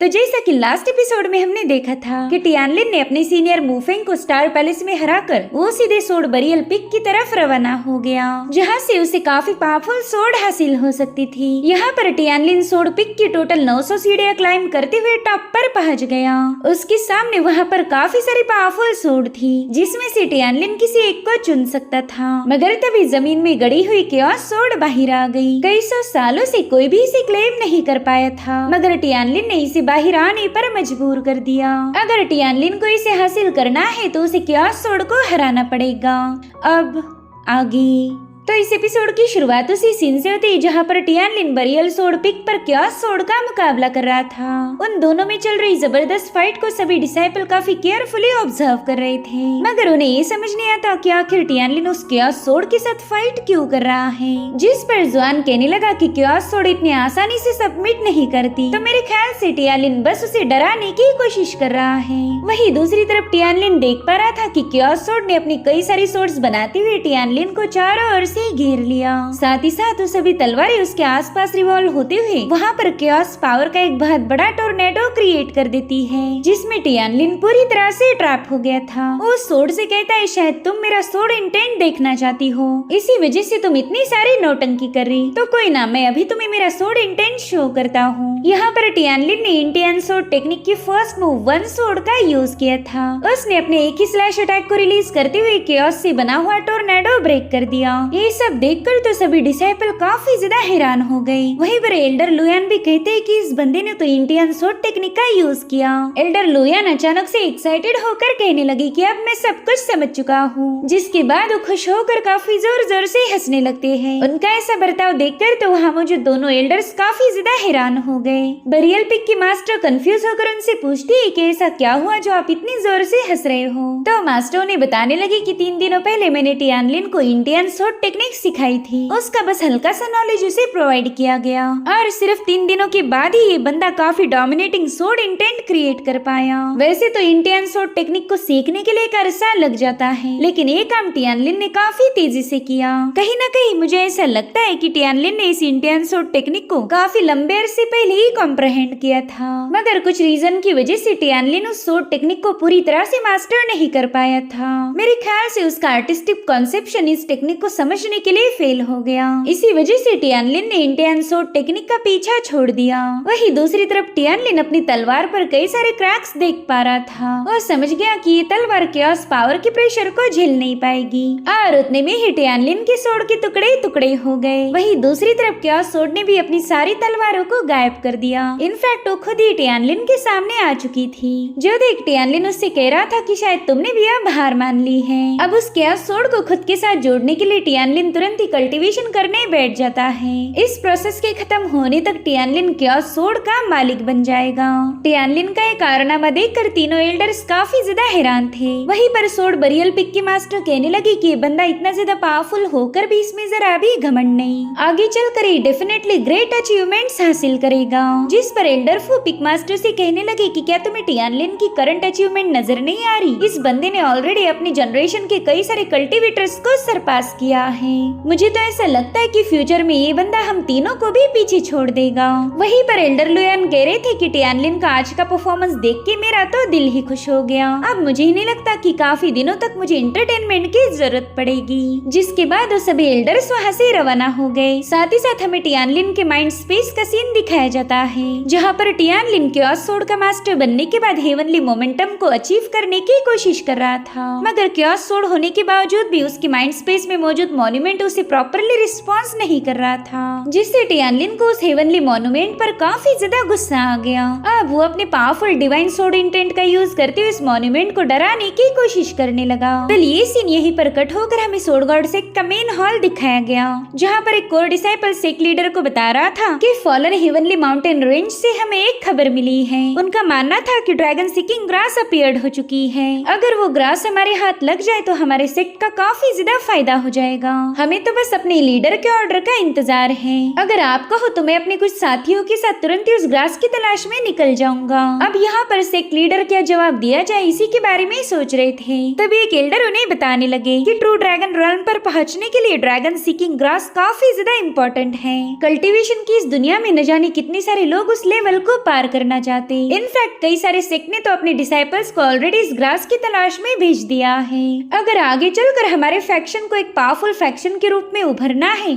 तो जैसा कि लास्ट एपिसोड में हमने देखा था कि टियानलिन ने अपने सीनियर मूफेंग को स्टार पैलेस में हराकर वो सीधे सोड बरियल पिक की तरफ रवाना हो गया, जहां से उसे काफी पावरफुल सोड हासिल हो सकती थी। यहाँ पर टियानलिन सोड पिक की टोटल 900 सीढ़ियां क्लाइम करते हुए टॉप पर पहुंच गया। उसके सामने वहाँ पर काफी सारी पावरफुल सोड थी, जिसमें से टियानलिन किसी एक को चुन सकता था, मगर तभी जमीन में गड़ी हुई केओस सोड बाहर आ गई। कई सौ सालों से कोई भी इसे क्लेम नहीं कर पाया था, मगर टियानलिन ने इसे बाहर आने पर मजबूर कर दिया। अगर टियानलिन को इसे हासिल करना है तो उसे केओस सोड को हराना पड़ेगा। अब आगे तो इस एपिसोड की शुरुआत उसी सीन से होती है जहाँ पर टियानलिन बरियल सोड पिक पर केओस सोड का मुकाबला कर रहा था। उन दोनों में चल रही जबरदस्त फाइट को सभी डिसाइपल काफी केयरफुली ऑब्जर्व कर रहे थे, मगर उन्हें ये समझ नहीं आता कि आखिर टियानलिन उस केओस सोड के साथ फाइट क्यों कर रहा है। जिस पर जुआन कहने लगा कि केओस सोड इतनी आसानी से सबमिट नहीं करती, तो मेरे ख्याल से टियानलिन बस उसे डराने की कोशिश कर रहा है। वही दूसरी तरफ टियानलिन देख पा रहा था कि केओस सोड ने अपनी कई सारी सोड्स बनाते हुए टियानलिन को चारों ओर घेर लिया। साथ ही साथ सभी तलवारें उसके आसपास रिवॉल्व होते हुए वहाँ पर केओस पावर का एक बहुत बड़ा टोर्नेडो क्रिएट कर देती है, जिसमें टियानलिन पूरी तरह से ट्रैप हो गया था। वो सोड से कहता है, शायद तुम मेरा सोड इंटेंट देखना चाहती हो, इसी वजह से तुम इतनी सारी नौटंकी कर रही। तो कोई ना, मैं अभी तुम्हें मेरा सोड इंटेंट शो करता हूँ। यहाँ पर टियानलिन ने इंडियन सोड टेक्निक की फर्स्ट मूव वन सोड का यूज किया था। उसने अपने एक ही स्लैश अटैक को रिलीज करते हुए केओस से बना हुआ टोर्नेडो ब्रेक कर दिया। ये सब देखकर तो सभी डिसाइपल काफी ज्यादा हैरान हो गए। वहीं पर एल्डर लुयान भी कहते हैं कि इस बंदे ने तो इंडियन सोड टेक्निक का यूज किया। एल्डर लुयान अचानक से एक्साइटेड होकर कहने लगी कि अब मैं सब कुछ समझ चुका हूँ, जिसके बाद वो खुश होकर काफी जोर जोर से हंसने लगते हैं। उनका ऐसा बर्ताव देखकर तो वहाँ मौजूद दोनों एल्डर्स काफी ज्यादा हैरान हो गए। बरियल पिक की मास्टर कंफ्यूज होकर उनसे पूछती है कि ऐसा क्या हुआ जो आप इतनी जोर से हंस रहे हो। तो मास्टर उन्हें बताने लगी कि 3 दिनों पहले मैंने टियानलिन को इंडियन सोड टेक्निक सिखाई थी, उसका बस हल्का सा नॉलेज उसे प्रोवाइड किया गया, और सिर्फ 3 दिनों के बाद ही ये बंदा काफी डोमिनेटिंग सोड इंटेंट क्रिएट कर पाया। वैसे तो इंडियन सोड टेक्निक को सीखने के लिए एक अरसा लग जाता है, लेकिन ये काम टियानलिन ने काफी तेजी से किया। कहीं न कहीं मुझे ऐसा लगता है कि टियानलिन ने इस इंडियन सोड टेक्निक को काफी लंबे अरसे पहले ही कॉम्प्रहेंड किया था, मगर कुछ रीजन की वजह से टियानलिन उस सोड टेक्निक को पूरी तरह से मास्टर नहीं कर पाया था। मेरे ख्याल से उसका आर्टिस्टिक कॉन्सेप्शन इस टेक्निक को समझने के लिए फेल हो गया। इसी वजह से टियानलिन ने इंडियन सोड टेक्निक का पीछा छोड़ दिया। वही दूसरी तरफ टियानलिन अपनी तलवार पर कई सारे क्रैक्स देख पा रहा था और समझ गया कि ये तलवार केओस पावर के प्रेशर को झेल नहीं पाएगी, और उतने में ही टियानलिन के सोड के टुकड़े टुकड़े हो गए। वही दूसरी तरफ केओस सोड ने भी अपनी सारी तलवारों को गायब कर दिया। इनफैक्ट वो खुद ही टियानलिन के सामने आ चुकी थी, जो देख टियानलिन उससे कह रहा था कि शायद तुमने भी अब हार मान ली है। अब उस केओस सोड को खुद के साथ जोड़ने के लिए टियानलिन तुरंत ही कल्टीवेशन करने बैठ जाता है। इस प्रोसेस के खत्म होने तक टियानलिन केओस सोड का मालिक बन जाएगा। टियानलिन का एक कारनामा देखकर तीनों एल्डर्स काफी ज्यादा हैरान थे। वहीं पर सोड बरियल पिक की मास्टर कहने लगी कि ये बंदा इतना ज्यादा पावरफुल होकर भी इसमें जरा भी घमंड नहीं, आगे चलकर ये डेफिनेटली ग्रेट अचीवमेंट्स हासिल करेगा। जिस पर एल्डर फू पिक मास्टर से कहने लगे कि क्या तुम्हें टियानलिन की करंट अचीवमेंट नजर नहीं आ रही? इस बंदे ने ऑलरेडी अपनी जनरेशन के कई सारे कल्टीवेटर्स को सरपास किया है। मुझे तो ऐसा लगता है कि फ्यूचर में ये बंदा हम तीनों को भी पीछे छोड़ देगा। वहीं पर एल्डर लुयान कह रहे थे कि टियानलिन का आज का परफॉर्मेंस देख के मेरा तो दिल ही खुश हो गया। अब मुझे ही नहीं लगता कि काफी दिनों तक मुझे एंटरटेनमेंट की जरूरत पड़ेगी। जिसके बाद वो सभी एल्डर्स वहाँ से रवाना हो गए। साथ ही साथ हमें टियानलिन के माइंड स्पेस का सीन दिखाया जाता है, जहाँ पर टियानलिन केओस सोड का मास्टर बनने के बाद हेवनली मोमेंटम को अचीव करने की कोशिश कर रहा था, मगर केओस सोड होने के बावजूद भी उसके माइंड स्पेस में मौजूद मॉन्यूमेंट उसे प्रॉपरली रिस्पॉन्स नहीं कर रहा था, जिससे टियानलिन को उस हेवनली मॉन्यूमेंट पर काफी ज्यादा गुस्सा आ गया। अब वो अपने पावरफुल डिवाइन सोड इंटेंट का यूज करते हुए इस मॉन्यूमेंट को डराने की कोशिश करने लगा। फिर ये सीन यहीं पर कट होकर हमें सोड गॉड सेक्ट का मेन हॉल दिखाया गया, जहाँ पर एक कोर डिसाइपल सेक्ट लीडर को बता रहा था कि फॉलन हेवनली माउंटेन रेंज से हमें एक खबर मिली है। उनका मानना था कि ड्रैगन सीकिंग ग्रास अपीयर्ड हो चुकी है। अगर वो ग्रास हमारे हाथ लग जाए तो हमारे सेक्ट का काफी ज्यादा फायदा हो जाएगा। हमें तो बस अपने लीडर के ऑर्डर का इंतजार है। अगर आप कहो तो मैं अपने कुछ साथियों के साथ तुरंत ही उस ग्रास की तलाश में निकल जाऊंगा। अब यहाँ पर सेक्ट लीडर क्या जवाब दिया जाए, इसी के बारे में सोच रहे थे। तभी एक एल्डर उन्हें बताने लगे कि ट्रू ड्रैगन रॉयल्म पर पहुँचने के लिए ड्रैगन सीकिंग ग्रास काफी ज्यादा इम्पोर्टेंट है। कल्टीवेशन की इस दुनिया में न जाने कितने सारे लोग उस लेवल को पार करना चाहते। इनफैक्ट कई सारे सेक्ट ने तो अपने डिसाइपल्स को ऑलरेडी इस ग्रास की तलाश में भेज दिया है। अगर आगे चलकर हमारे फैक्शन को एक पावरफुल फैक्शन के रूप में उभरना है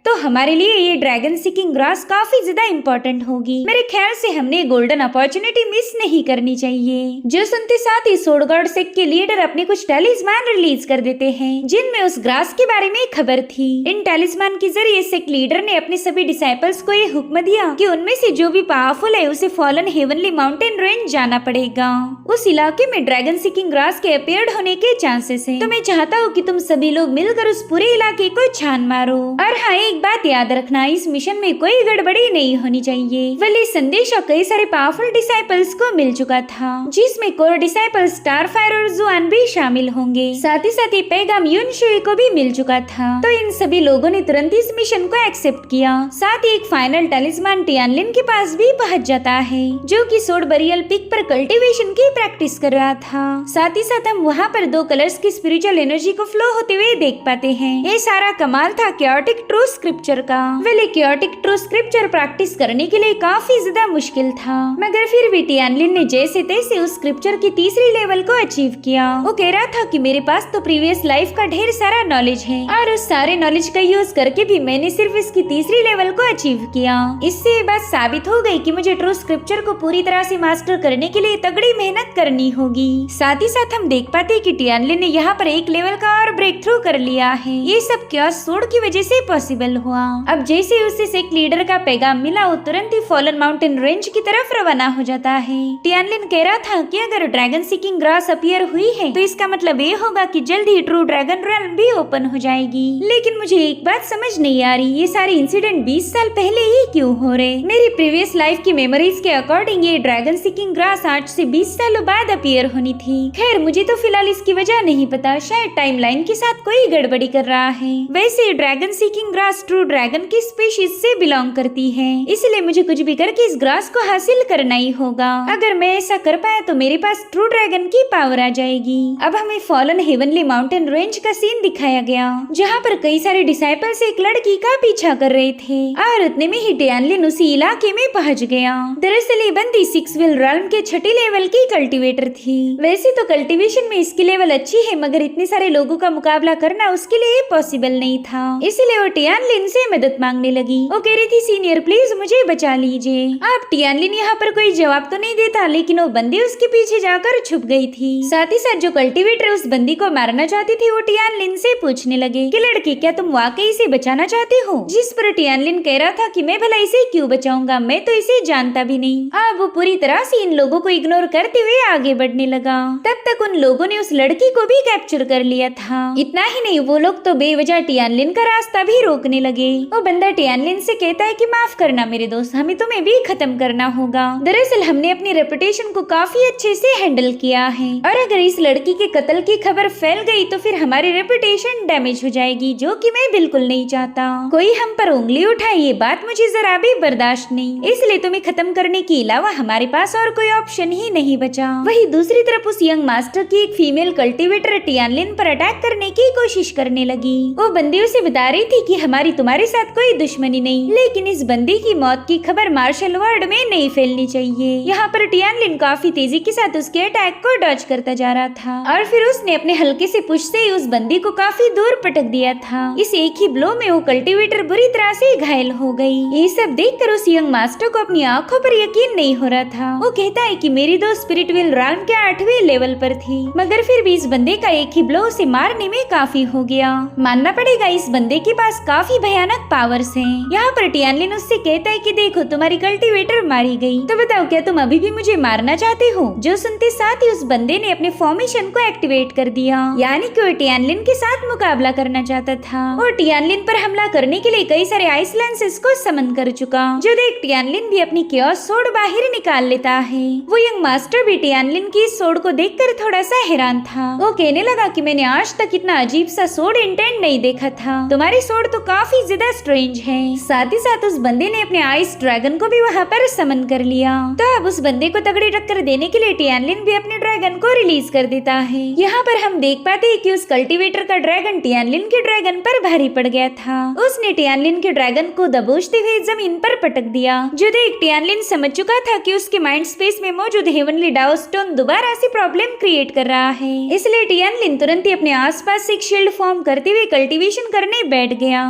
तो हमारे लिए ये ड्रैगन सीकिंग ग्रास काफी ज्यादा इम्पोर्टेंट होगी। मेरे ख्याल से हमने गोल्डन अपॉर्चुनिटी मिस नहीं करनी चाहिए। जो सुनते साथ ही सोड गॉड सेक्ट के लीडर अपने कुछ टैलिस्मान रिलीज कर देते हैं जिनमें उस ग्रास के बारे में खबर थी। इन टैलिस्मान के जरिए सेक्ट लीडर ने अपने सभी डिसाइपल्स को ये हुक्म दिया कि उनमें से जो भी पावरफुल है उसे फॉलन हेवनली माउंटेन रेंज जाना पड़ेगा। उस इलाके में ड्रैगन सीकिंग ग्रास के अपीयर्ड होने के चांसेस है। तो मैं चाहता हूँ कि तुम सभी लोग मिलकर उस पूरे इलाके को छान मारो। और हाँ, एक बात याद रखना, इस मिशन में कोई गड़बड़ी नहीं होनी चाहिए। वली संदेशा कई सारे पावरफुल डिसाइपल्स को मिल चुका था जिसमें कोर डिसाइपल स्टारफायर और जुआन भी शामिल होंगे। साथ ही पैगाम यून शुई को भी मिल चुका था। तो इन सभी लोगों ने तुरंत इस मिशन को एक्सेप्ट किया। साथ ही एक फाइनल टैलिस्मान टियानलिन के पास भी पहुंच जाता है जो कि सोड बरियल पिक पर कल्टीवेशन की प्रैक्टिस कर रहा था। साथ ही साथ हम वहाँ पर 2 कलर्स की स्पिरिचुअल एनर्जी को फ्लो होते हुए देख पाते हैं। ये सारा कमाल था क्योटिक ट्रू स्क्रिप्चर का। Well chaotic true scripture practice करने के लिए काफी ज्यादा मुश्किल था, मगर फिर भी टियानलिन ने जैसे तैसे उस स्क्रिप्चर की तीसरी लेवल को अचीव किया। वो कह रहा था कि मेरे पास तो प्रीवियस लाइफ का ढेर सारा नॉलेज है और उस सारे नॉलेज का यूज करके भी मैंने सिर्फ इसकी तीसरी लेवल को अचीव किया। इससे ये बात साबित हो गई कि मुझे ट्रू स्क्रिप्चर को पूरी तरह से मास्टर करने के लिए तगड़ी मेहनत करनी होगी। साथ ही साथ हम देख पाते हैं कि टियानलिन ने यहाँ पर एक लेवल का और ब्रेक थ्रू कर लिया है। ये सब क्योस सोड की वजह से पॉसिबल हुआ। अब जैसे उसे सेक्ट लीडर का पैगाम मिला वो तुरंत ही फॉलन माउंटेन रेंज की तरफ रवाना हो जाता है। टियानलिन कह रहा था कि अगर ड्रैगन सीकिंग ग्रास अपीयर हुई है तो इसका मतलब ये होगा कि जल्द ही ट्रू ड्रैगन रॉयल्म भी ओपन हो जाएगी। लेकिन मुझे एक बात समझ नहीं आ रही, ये सारे इंसिडेंट 20 साल पहले ही क्यों हो रहे? मेरी प्रीवियस लाइफ की मेमोरीज के अकॉर्डिंग ये ड्रैगन सीकिंग ग्रास 8 से 20 सालों बाद अपीयर होनी थी। खैर मुझे तो फिलहाल इसकी वजह नहीं पता, शायद टाइमलाइन के साथ कोई गड़बड़ी कर रहा है। वैसे dragon seeking grass true dragon की स्पीशीज से बिलोंग करती है, इसलिए मुझे कुछ भी करके इस ग्रास को हासिल करना ही होगा। अगर मैं ऐसा कर पाया तो मेरे पास ट्रू ड्रैगन की पावर आ जाएगी। अब हमें फॉलन हेवनली माउंटेन रेंज का सीन दिखाया गया जहाँ पर कई सारे डिसाइपल्स एक लड़की का पीछा कर रहे थे और उतने में ही टियानलिन उसी इलाके में पहुँच गया। दरअसल ये बंदी 6 व्हील रॉयल्म के 6ठी लेवल की कल्टीवेटर थी। वैसे तो कल्टीवेशन में इसकी लेवल अच्छी है, मगर इतने सारे लोगों का मुकाबला करना उसके लिए पॉसिबल नहीं था, इसलिए वो टियानलिन से मदद मांगने लगी। वो कह रही थी सीनियर प्लीज मुझे बचा लीजिए। अब टियानलिन यहाँ पर कोई जवाब तो नहीं देता, लेकिन वो बंदी उसके पीछे जाकर छुप गई थी। साथ ही साथ जो कल्टीवेटर उस बंदी को मारना चाहती थी वो टियानलिन से पूछने लगे कि लड़की क्या तुम वाकई इसे बचाना चाहती हो? जिस पर टियानलिन कह रहा था कि मैं भला इसे क्यों बचाऊंगा, मैं तो इसे जानता भी नहीं। अब वो पूरी तरह से इन लोगों को इग्नोर करते हुए आगे बढ़ने लगा। तब तक उन लोगों ने उस लड़की को भी कैप्चर कर लिया था। इतना ही नहीं, वो लोग तो बेवजह टियानलिन का रास्ता भी रोकने लगे। वो बंदा टियानलिन से कहता है कि माफ करना मेरे दोस्त, हमें तुम्हें भी खत्म करना होगा। दरअसल हमने अपनी रेपुटेशन को काफी अच्छे से हैंडल किया है और अगर इस लड़की के कत्ल की खबर फैल गई तो फिर हमारी रेपुटेशन डैमेज हो जाएगी, जो कि मैं बिल्कुल नहीं चाहता। कोई हम पर उंगली उठाए ये बात मुझे जरा भी बर्दाश्त नहीं, इसलिए तुम्हें खत्म करने के अलावा हमारे पास और कोई ऑप्शन ही नहीं बचा। वही दूसरी तरफ उस यंग मास्टर की एक फीमेल कल्टीवेटर टियानलिन पर अटैक करने की कोशिश करने लगी। वो बंदी उसे बता रही थी कि हमारी तुम्हारे साथ कोई दुश्मनी नहीं, लेकिन इस बंदी की मौत की खबर मार्शल वर्ल्ड में नहीं फैलनी चाहिए। यहाँ पर टियानलिन काफी तेजी के साथ उसके अटैक को डॉज करता जा रहा था और फिर उसने अपने हल्के से पुश से ही उस बंदी को काफी दूर पटक दिया था। इस एक ही ब्लो में वो कल्टीवेटर बुरी तरह से घायल हो गई। ये सब देखकर उस यंग मास्टर को अपनी आंखों पर यकीन नहीं हो रहा था। वो कहता है कि मेरी दोस्त स्पिरिट व्हील रॉयल्म के 8वें लेवल पर थी, मगर फिर भी इस बंदे का एक ही ब्लो उसे मारने में काफी हो गया। मानना पड़ेगा इस बंदे के पास काफी काफी भयानक पावर्स हैं। यहाँ पर टियानलिन उससे कहता है कि देखो तुम्हारी कल्टीवेटर मारी गई, तो बताओ क्या तुम अभी भी मुझे मारना चाहते हो? जो सुनते साथ ही उस बंदे ने अपने फॉर्मेशन को एक्टिवेट कर दिया, यानी कि वो टियानलिन के साथ मुकाबला करना चाहता था। वो टियानलिन पर हमला करने के लिए कई सारे आइस लेंसेस को समन कर चुका, जो देख टियानलिन भी अपनी क्योस सोड बाहर निकाल लेता है। वो यंग मास्टर भी टियानलिन की इस सोड को देखकर थोड़ा सा हैरान था। वो कहने लगा कि मैंने आज तक इतना अजीब सा सोड इंटेंट नहीं देखा था, तुम्हारी सोड तो काफी ज्यादा स्ट्रेंज है। साथ ही साथ उस बंदे ने अपने आइस ड्रैगन को भी वहाँ पर समन कर लिया। तो अब उस बंदे को तगड़ी टक्कर देने के लिए टियानलिन भी अपने ड्रैगन को रिलीज कर देता है। यहाँ पर हम देख पाते हैं कि उस कल्टीवेटर का ड्रैगन टियानलिन के ड्रैगन पर भारी पड़ गया था। उसने टियानलिन के ड्रैगन को दबोचते हुए जमीन पर पटक दिया, जो देख टियानलिन समझ चुका था कि उसके माइंड स्पेस में मौजूद हेवनली डाओ स्टोन दोबारा से प्रॉब्लम क्रिएट कर रहा है। इसलिए टियानलिन तुरंत ही अपने आसपास एक शील्ड फॉर्म करते हुए कल्टीवेशन करने बैठ गया।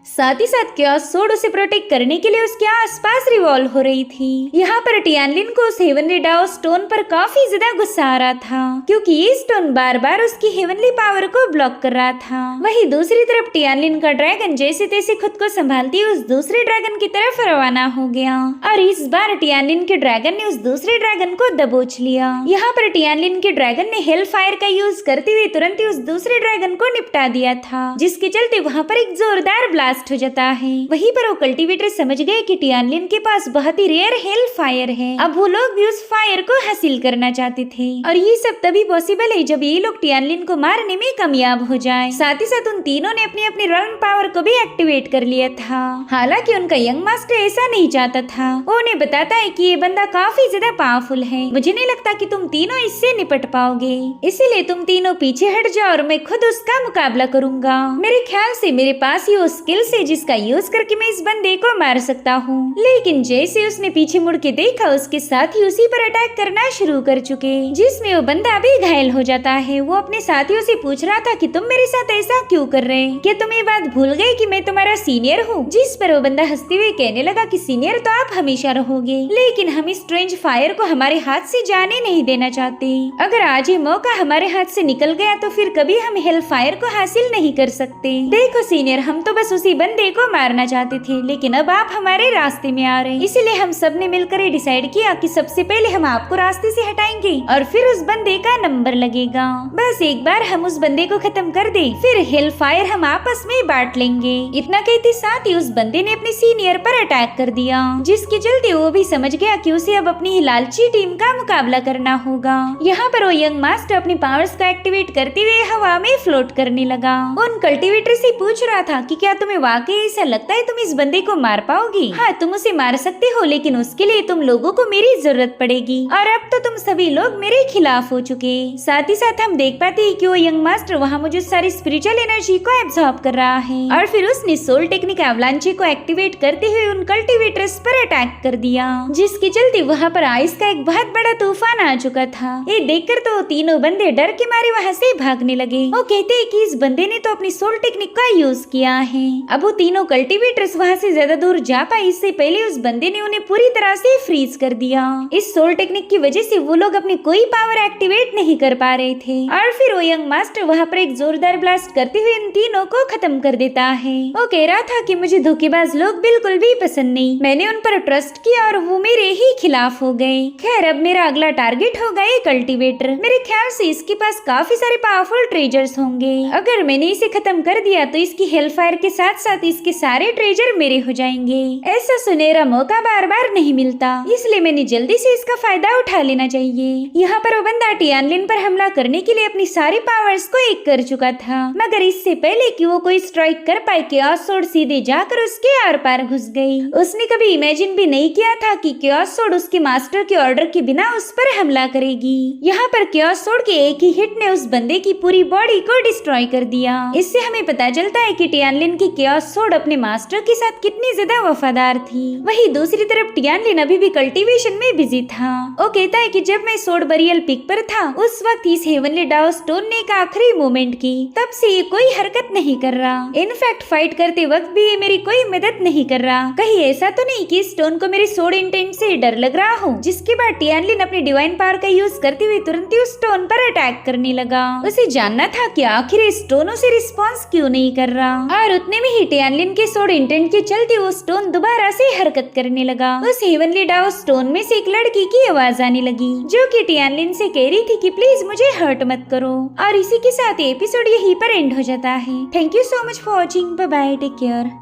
साथ ही साथ क्योस सोड उसे प्रोटेक्ट करने के लिए उसके आसपास रिवॉल्व हो रही थी। यहाँ पर टियानलिन को उस हेवनली डाओ स्टोन पर काफी ज्यादा गुस्सा आ रहा था, क्योंकि ये स्टोन बार बार उसकी हेवनली पावर को ब्लॉक कर रहा था। वहीं दूसरी तरफ टियानलिन का ड्रैगन जैसे तैसे खुद को संभालती उस दूसरे ड्रैगन की तरफ रवाना हो गया, और इस बार टियानलिन के ड्रैगन ने उस दूसरे ड्रैगन को दबोच लिया। यहाँ पर टियानलिन के ड्रैगन ने हेल फायर का यूज करते हुए तुरंत ही उस दूसरे ड्रैगन को निपटा दिया था, जिसके चलते वहाँ पर एक जोरदार ब्लास्ट हो जाता है। वहीं पर वो कल्टीवेटर समझ गए कि टियानलिन के पास बहुत ही रेयर हेल फायर है। अब वो लोग भी उस फायर को हासिल करना चाहते थे, और ये सब तभी पॉसिबल है जब ये लोग टियानलिन को मारने में कामयाब हो जाए। साथ ही साथ उन तीनों ने अपनी अपनी रन पावर को भी एक्टिवेट कर लिया था। हालांकि उनका यंग मास्टर ऐसा नहीं चाहता था। वो उन्हें बताता है कि ये बंदा काफी ज्यादा पावरफुल है, मुझे नहीं लगता कि तुम तीनों इससे निपट पाओगे, इसीलिए तुम तीनों पीछे हट जाओ और मैं खुद उसका मुकाबला करूंगा। मेरे ख्याल से मेरे पास ये स्किल्स है जिसका यूज करके मैं इस बंदे को मार सकता हूँ। लेकिन जैसे उसने पीछे मुड़ के देखा, उसके साथ ही उसी पर अटैक करना शुरू कर चुके, जिसमें वो बंदा भी घायल हो जाता है। वो अपने साथियों से पूछ रहा था कि तुम मेरे साथ ऐसा क्यों कर रहे हैं? क्या तुम ये बात भूल गए कि मैं तुम्हारा सीनियर हूँ? जिस पर वो बंदा हंसते हुए कहने लगा कि सीनियर तो आप हमेशा रहोगे, लेकिन हम इस स्ट्रेंज फायर को हमारे हाथ से जाने नहीं देना चाहते। अगर आज ये मौका हमारे हाथ से निकल गया तो फिर कभी हम हेल फायर को हासिल नहीं कर सकते। देखो सीनियर, हम तो बस उसी बंदे को मारना चाहते थे, लेकिन अब आप हमारे रास्ते में आ रहे हैं, इसीलिए हम सब ने मिलकर डिसाइड किया कि सबसे पहले हम आपको रास्ते से हटाएंगे और फिर उस बंदे का नंबर लगेगा। बस एक बार हम उस बंदे को खत्म कर दे, फिर हेल फायर हम आपस में बांट लेंगे। इतना कहते साथ ही उस बंदे ने अपने सीनियर पर अटैक कर दिया, जिसके चलते वो भी समझ गया कि उसे अब अपनी लालची टीम का मुकाबला करना होगा। यहाँ पर वो यंग मास्टर अपनी पावर्स को एक्टिवेट करते हुए हवा में फ्लोट करने लगा। उन कल्टीवेटर से पूछ रहा था कि क्या तुम्हें वाकई ऐसा लगता है तुम इस बंदे को मार पाओगी? हाँ, तुम उसे मार सकते हो, लेकिन उसके लिए तुम लोगों को मेरी जरूरत पड़ेगी, और अब तो तुम सभी लोग मेरे खिलाफ हो चुके। साथ ही साथ हम देख पाते हैं कि वो यंग मास्टर वहाँ मुझे सारी स्पिरिचुअल एनर्जी को एब्सॉर्ब कर रहा है, और फिर उसने सोल टेक्निक एवलांचे को एक्टिवेट करते हुए उन कल्टीवेटर्स पर अटैक कर दिया, जिसके चलते वहाँ पर आइस का एक बहुत बड़ा तूफान आ चुका था। ये देखकर तो तीनों बंदे डर के मारे वहाँ से भागने लगे। वो कहते हैं कि इस बंदे ने तो अपनी सोल टेक्निक का यूज किया है। अब वो तीनों कल्टीवेटर्स वहाँ से ज्यादा दूर जा पाए इससे पहले उस बंदे ने उन्हें पूरी तरह से फ्रीज कर दिया। इस सोल टेक्निक की वजह से वो लोग अपनी कोई पावर एक्टिवेट नहीं कर पा रहे थे, और फिर वो यंग मास्टर वहाँ पर एक जोरदार ब्लास्ट करते हुए इन तीनों को खत्म कर देता है। वो कह रहा था कि मुझे धोखेबाज लोग बिल्कुल भी पसंद नहीं, मैंने उन पर ट्रस्ट किया और वो मेरे ही खिलाफ हो गए। खैर, अब मेरा अगला टारगेट होगा ये कल्टीवेटर। मेरे ख्याल से इसके पास काफी सारे पावरफुल ट्रेजर्स होंगे। अगर मैंने इसे खत्म कर दिया तो इसकी हेल फायर के साथ साथ इसके सारे ट्रेजर मेरे हो जाएंगे। ऐसा सुनहरा मौका बार बार नहीं मिलता, इसलिए मैंने जल्दी से इसका फायदा उठा लेना चाहिए। यहाँ पर वो बंदा टियानलिन पर हमला करने के लिए अपनी सारी पावर्स को एक कर चुका था, मगर इससे पहले कि वो कोई स्ट्राइक कर पाए क्योस सोड सीधे जाकर उसके आर पार घुस गई। उसने कभी इमेजिन भी नहीं किया था कि क्योस सोड उसके मास्टर के ऑर्डर के बिना उस पर हमला करेगी। यहाँ पर क्योस सोड के एक ही हिट ने उस बंदे की पूरी बॉडी को डिस्ट्रॉय कर दिया। इससे हमें पता चलता है कि टियानलिन की क्योस सोड अपने मास्टर के साथ कितनी ज्यादा वफादार थी। वहीं दूसरी तरफ टियानलिन अभी भी कल्टीवेशन में बिजी था। वो कहता है कि जब मैं सोड बरियल पिक पर था उस वक्त इस हेवनली डाओ स्टोन ने एक आखिरी मोमेंट की, तब से ये कोई हरकत नहीं कर रहा। इनफैक्ट फाइट करते वक्त भी ये मेरी कोई मदद नहीं कर रहा। कहीं ऐसा तो नहीं कि स्टोन को मेरे सोड इंटेंट से डर लग रहा हो। जिसके बाद टियानलिन अपनी डिवाइन पावर का यूज करते हुए तुरंत ही उस स्टोन पर अटैक करने लगा। उसे जानना था कि आखिर स्टोन उसे रिस्पॉन्स क्यों नहीं कर रहा, और उतने में ही ही टियानलिन के सोड इंटेंट के चलते वो स्टोन दोबारा से हरकत करने लगा। उस हेवनली डाउ स्टोन में से एक लड़की की आवाज आने लगी जो कि टियानलिन से कह रही थी कि प्लीज मुझे हर्ट मत करो। और इसी के साथ एपिसोड यहीं पर एंड हो जाता है। Thank you so much for watching. Bye bye, take care.